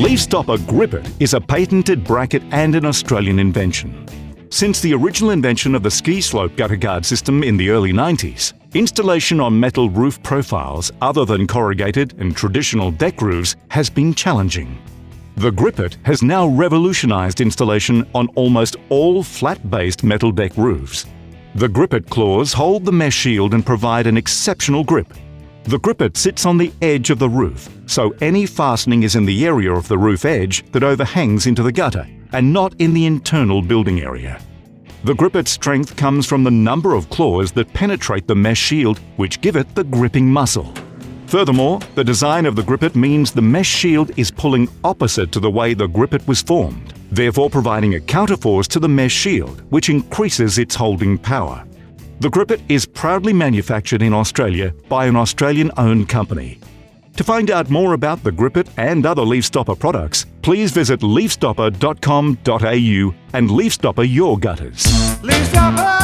Leaf Stopper GRIPIT is a patented bracket and an Australian invention. Since the original invention of the ski slope gutter guard system in the early 90s, installation on metal roof profiles other than corrugated and traditional deck roofs has been challenging. The GRIPIT has now revolutionised installation on almost all flat-based metal deck roofs. The GRIPIT claws hold the mesh shield and provide an exceptional grip. The GRIPIT sits on the edge of the roof, so any fastening is in the area of the roof edge that overhangs into the gutter, and not in the internal building area. The GRIPIT's strength comes from the number of claws that penetrate the mesh shield, which give it the gripping muscle. Furthermore, the design of the GRIPIT means the mesh shield is pulling opposite to the way the GRIPIT was formed, therefore providing a counterforce to the mesh shield, which increases its holding power. The GRIPIT is proudly manufactured in Australia by an Australian-owned company. To find out more about the GRIPIT and other Leaf Stopper products, please visit leafstopper.com.au and Leaf Stopper your gutters. Leaf Stopper!